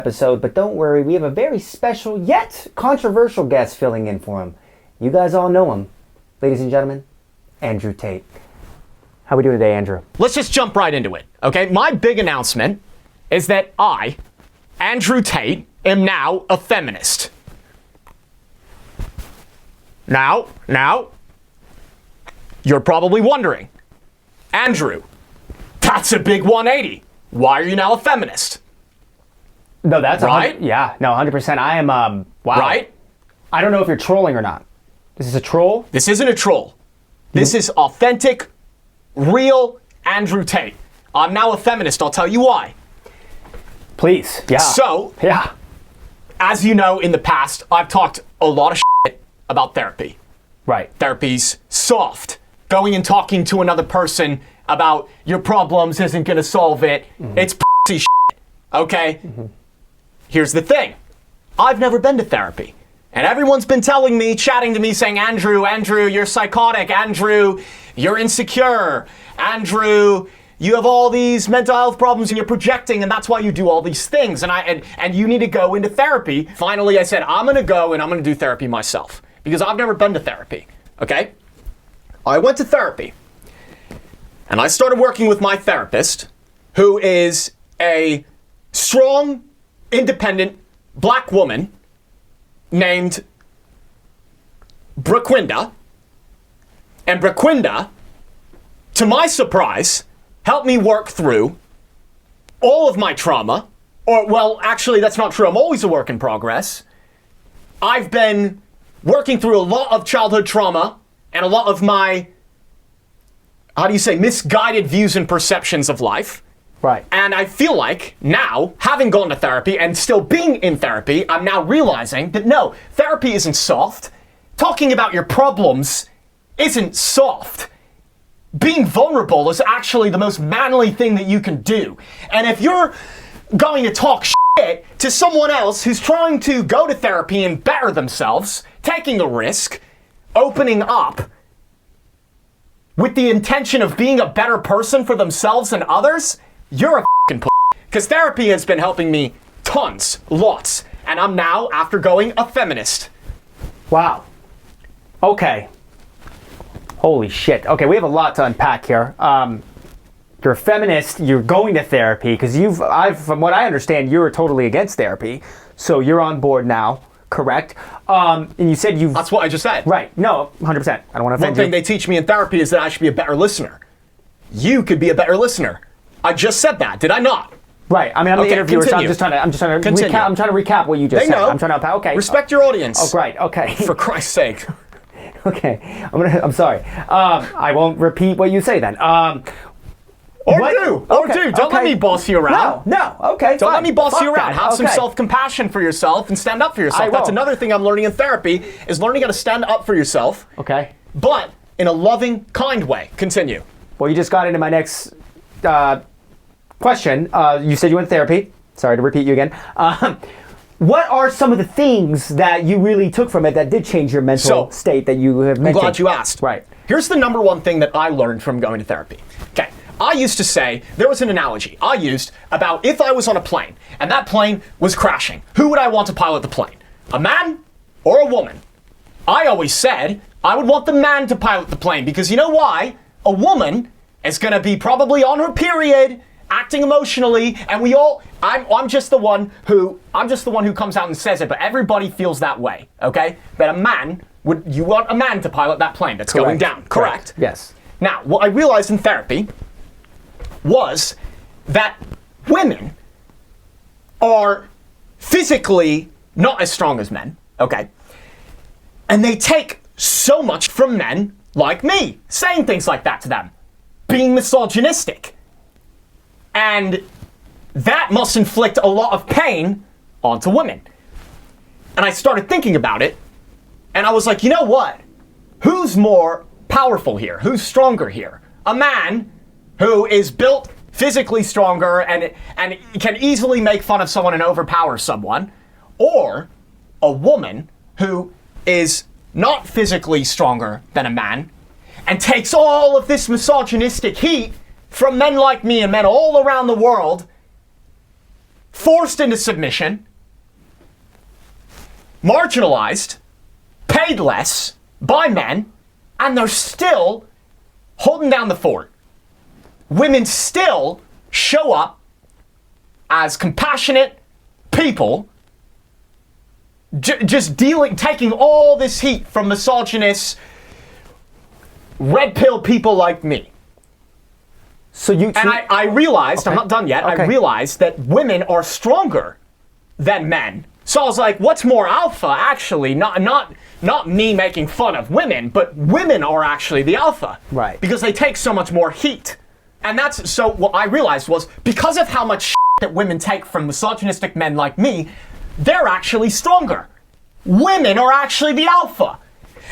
episode, but don't worry, we have a very special yet controversial guest filling in for him. You guys all know him. Ladies and gentlemen, Andrew Tate. How we doing today, Andrew? Let's just jump right into it, okay? My big announcement is that I, Andrew Tate, am now a feminist. Now, you're probably wondering, Andrew, that's a big 180. Why are you now a feminist? No, that's right. Yeah, no, 100%. I am. Wow. Right? I don't know if you're trolling or not. This is a troll. This isn't a troll. This is authentic, real Andrew Tate. I'm now a feminist. I'll tell you why. Please. Yeah. So, yeah. As you know, in the past, I've talked a lot of shit about therapy. Right. Therapy's soft. Going and talking to another person about your problems isn't going to solve it. Mm-hmm. It's pussy shit. Okay? Mm-hmm. Here's the thing. I've never been to therapy. And everyone's been telling me, chatting to me, saying, Andrew, you're psychotic. Andrew, you're insecure. Andrew, you have all these mental health problems and you're projecting and that's why you do all these things. And you need to go into therapy. Finally, I said, I'm going to go and I'm going to do therapy myself because I've never been to therapy. Okay? I went to therapy and I started working with my therapist, who is a strong, independent black woman named Braquinda. And Braquinda, to my surprise, helped me work through all of my trauma. Or, well, actually, that's not true. I'm always a work in progress. I've been working through a lot of childhood trauma and a lot of my, misguided views and perceptions of life. Right. And I feel like now, having gone to therapy and still being in therapy, I'm now realizing that no, therapy isn't soft. Talking about your problems isn't soft. Being vulnerable is actually the most manly thing that you can do. And if you're going to talk shit to someone else who's trying to go to therapy and better themselves, taking a risk, opening up, with the intention of being a better person for themselves and others, you're a f***ing p***. Because therapy has been helping me tons, lots. And I'm now, after going, a feminist. Wow. Okay. Holy shit. Okay, we have a lot to unpack here. You're a feminist, you're going to therapy, because from what I understand, you're totally against therapy. So you're on board now, correct? And you said you've... That's what I just said. Right. No, 100%. I don't want to offend you. One thing they teach me in therapy is that I should be a better listener. You could be a better listener. I just said that, did I not? Right. I mean, I'm the interviewer, continue. so I'm just trying to recap what you just said. I'm trying to unpack. Okay. Respect your audience. Oh, right. Okay. For Christ's sake. Okay. I'm sorry. I won't repeat what you say then. Or do. Don't let me boss you around. No. Okay. Don't let me boss you around. Have some self-compassion for yourself and stand up for yourself. That's another thing I'm learning in therapy, is learning how to stand up for yourself. Okay. But in a loving, kind way. Continue. Well, you just got into my next question. You said you went to therapy. Sorry to repeat you again. What are some of the things that you really took from it that did change your mental state that you have mentioned? I'm glad you asked. Right. Here's the number one thing that I learned from going to therapy. Okay. I used to say, there was an analogy I used about if I was on a plane and that plane was crashing, who would I want to pilot the plane? A man or a woman? I always said I would want the man to pilot the plane because you know why? A woman is going to be probably on her period, acting emotionally, and I'm just the one who comes out and says it, but everybody feels that way, okay? But you want a man to pilot that plane that's going down, correct? Yes. Now, what I realized in therapy was that women are physically not as strong as men, okay? And they take so much from men like me, saying things like that to them, being misogynistic. And that must inflict a lot of pain onto women. And I started thinking about it, and I was like, you know what? Who's more powerful here? Who's stronger here? A man who is built physically stronger and can easily make fun of someone and overpower someone, or a woman who is not physically stronger than a man and takes all of this misogynistic heat from men like me and men all around the world forced into submission, marginalized, paid less by men, and they're still holding down the fort. Women still show up as compassionate people, just taking all this heat from misogynist, red pill people like me. So you And I realized, I'm not done yet, I realized that women are stronger than men. So I was like, what's more alpha, actually? Not me making fun of women, but women are actually the alpha. Right. Because they take so much more heat. And so what I realized was, because of how much that women take from misogynistic men like me, they're actually stronger. Women are actually the alpha.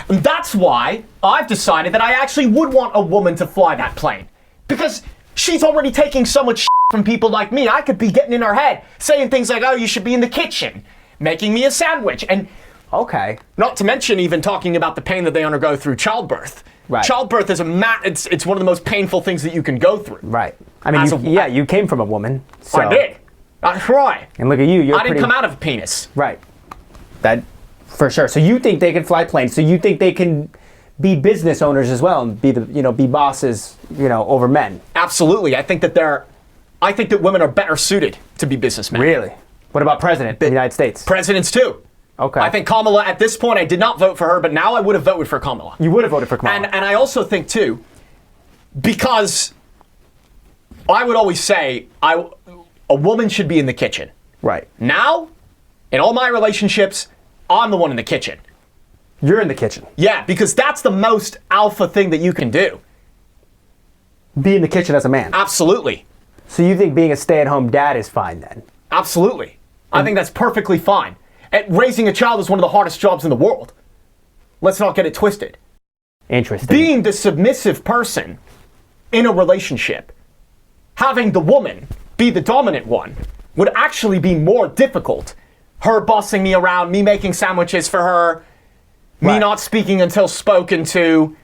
And that's why I've decided that I actually would want a woman to fly that plane. Because she's already taking so much from people like me. I could be getting in her head, saying things like, oh, you should be in the kitchen, making me a sandwich. And not to mention even talking about the pain that they undergo through childbirth. Right. Childbirth is it's one of the most painful things that you can go through. Right. I mean, you came from a woman. So. I did. That's right. And look at you. I didn't come out of a penis. Right. That, for sure. So you think they can fly planes. So you think they can be business owners as well and be bosses, over men. Absolutely. I think that women are better suited to be businessmen. Really? What about president of the United States? Presidents too. Okay. I think Kamala, at this point, I did not vote for her, but now I would have voted for Kamala. You would have voted for Kamala. And I also think too, because I would always say a woman should be in the kitchen. Right. Now, in all my relationships, I'm the one in the kitchen. You're in the kitchen. Yeah, because that's the most alpha thing that you can do. Be in the kitchen as a man. Absolutely. So you think being a stay-at-home dad is fine then? Absolutely. I think that's perfectly fine. And raising a child is one of the hardest jobs in the world. Let's not get it twisted. Interesting. Being the submissive person in a relationship, having the woman be the dominant one, would actually be more difficult. Her bossing me around, me making sandwiches for her, me not speaking until spoken to,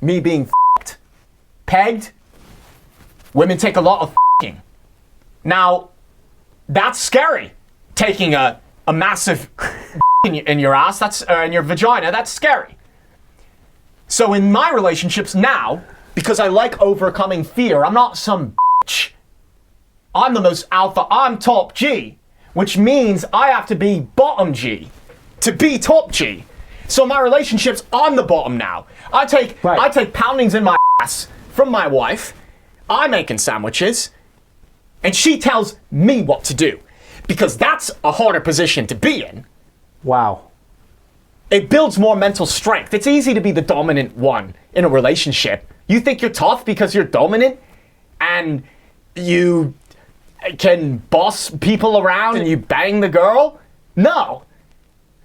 me being f***ed, pegged. Women take a lot of f***ing. Now, that's scary. Taking a massive in your ass, in your vagina, that's scary. So in my relationships now, because I like overcoming fear, I'm not some bitch. I'm the most alpha, I'm top G, which means I have to be bottom G to be top G. So my relationships, I'm the bottom now. I take poundings in my ass from my wife, I'm making sandwiches, and she tells me what to do. Because that's a harder position to be in. Wow. It builds more mental strength. It's easy to be the dominant one in a relationship. You think you're tough because you're dominant and you can boss people around and you bang the girl? No.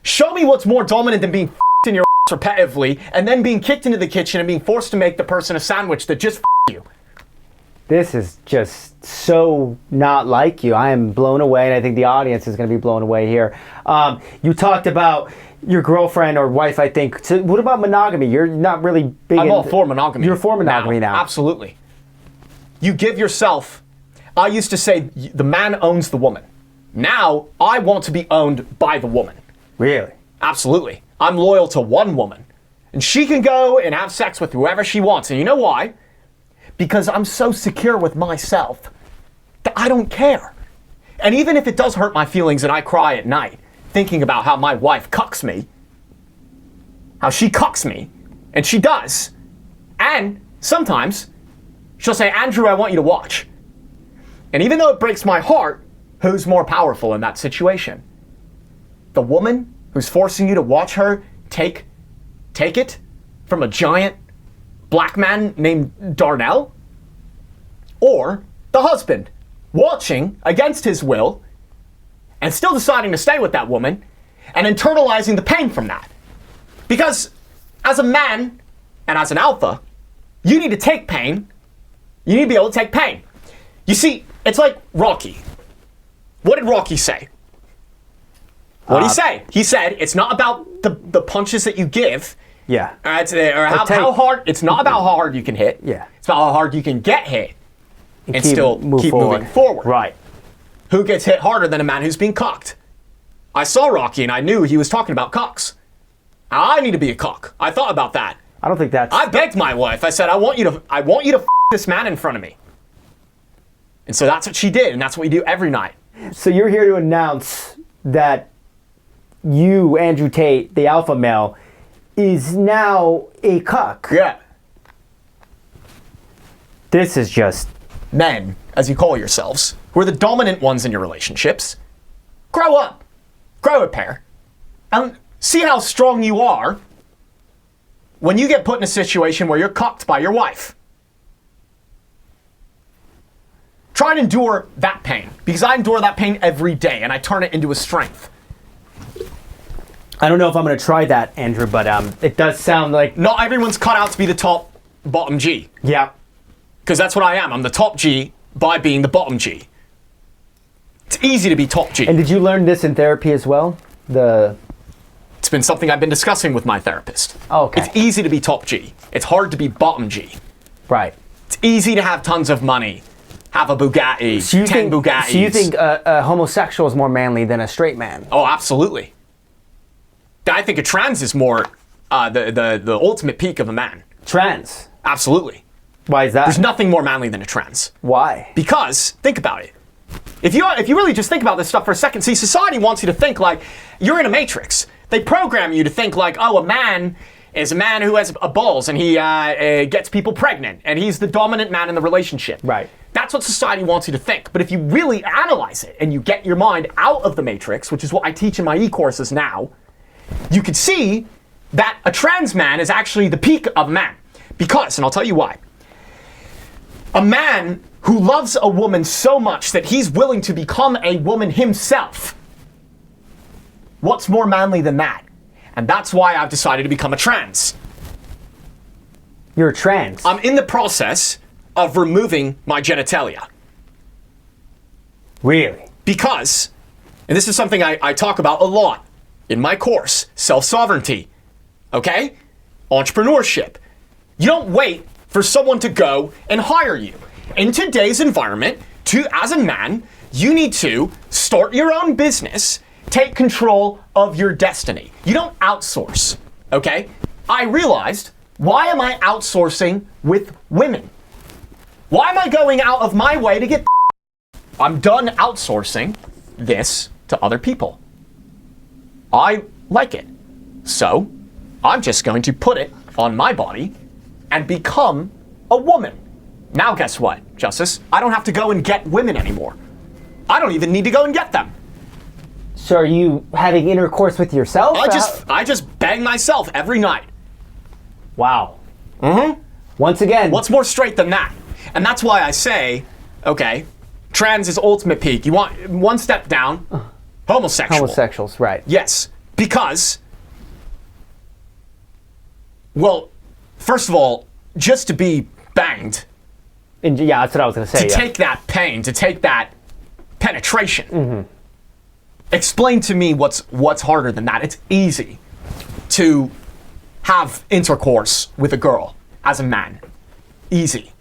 Show me what's more dominant than being f***ed in your ass repetitively and then being kicked into the kitchen and being forced to make the person a sandwich that just f***ed you. This is just so not like you. I am blown away, and I think the audience is going to be blown away here. You talked about your girlfriend or wife, I think. So what about monogamy? You're not really big. I'm all for monogamy. You're for monogamy now. Absolutely. You give yourself. I used to say the man owns the woman. Now I want to be owned by the woman. Really? Absolutely. I'm loyal to one woman, and she can go and have sex with whoever she wants. And you know why? Because I'm so secure with myself that I don't care. And even if it does hurt my feelings and I cry at night, thinking about how my wife cucks me, how she cucks me, and she does. And sometimes she'll say, Andrew, I want you to watch. And even though it breaks my heart, who's more powerful in that situation? The woman who's forcing you to watch her take it from a giant black man named Darnell, or the husband watching against his will and still deciding to stay with that woman and internalizing the pain from that. Because as a man and as an alpha, you need to take pain. You need to be able to take pain. You see, it's like Rocky. What did Rocky say? What did he say? He said, it's not about the punches that you give. Yeah. Or how hard, it's not about how hard you can hit. Yeah. It's about how hard you can get hit and keep still keep moving forward. Right. who gets hit harder than a man who's being cocked? I saw Rocky and I knew he was talking about cocks. I need to be a cock. I thought about that. I don't think that's... I begged my wife. I said, I want you to f this man in front of me. And so that's what she did, and that's what we do every night. So you're here to announce that you, Andrew Tate, the alpha male, is now a cuck. Yeah. This is just... Men, as you call yourselves, who are the dominant ones in your relationships, grow up. Grow a pair. And see how strong you are when you get put in a situation where you're cucked by your wife. Try and endure that pain, because I endure that pain every day, and I turn it into a strength. I don't know if I'm going to try that, Andrew, but it does sound like... Not everyone's cut out to be the top bottom G. Yeah. Because that's what I am. I'm the top G by being the bottom G. It's easy to be top G. And did you learn this in therapy as well? It's been something I've been discussing with my therapist. Oh, okay. It's easy to be top G. It's hard to be bottom G. Right. It's easy to have tons of money, have a Bugatti, 10 Bugattis. So you think a homosexual is more manly than a straight man? Oh, absolutely. I think a trans is more the ultimate peak of a man. Trans? Absolutely. Why is that? There's nothing more manly than a trans. Why? Because, think about it. If you really just think about this stuff for a second, see, society wants you to think like you're in a matrix. They program you to think like, oh, a man is a man who has balls and he gets people pregnant and he's the dominant man in the relationship. Right. That's what society wants you to think. But if you really analyze it and you get your mind out of the matrix, which is what I teach in my e-courses now, you could see that a trans man is actually the peak of man. Because, and I'll tell you why. A man who loves a woman so much that he's willing to become a woman himself. What's more manly than that? And that's why I've decided to become a trans. You're a trans? I'm in the process of removing my genitalia. Really? Because, and this is something I talk about a lot in my course, self-sovereignty, okay? Entrepreneurship. You don't wait for someone to go and hire you. In today's environment, as a man, you need to start your own business, take control of your destiny. You don't outsource, okay? I realized, why am I outsourcing with women? Why am I going out of my way to get I'm done outsourcing this to other people. I like it. So, I'm just going to put it on my body and become a woman. Now guess what, Justice? I don't have to go and get women anymore. I don't even need to go and get them. So are you having intercourse with yourself? I just bang myself every night. Wow. Mm-hmm. Once again. What's more straight than that? And that's why I say, okay, trans is ultimate peak. You want one step down, homosexual. Homosexuals, right. Yes, because, well, first of all, just to be banged. Yeah, that's what I was going to say. To take that pain, to take that penetration. Mm-hmm. Explain to me what's harder than that. It's easy to have intercourse with a girl as a man. Easy.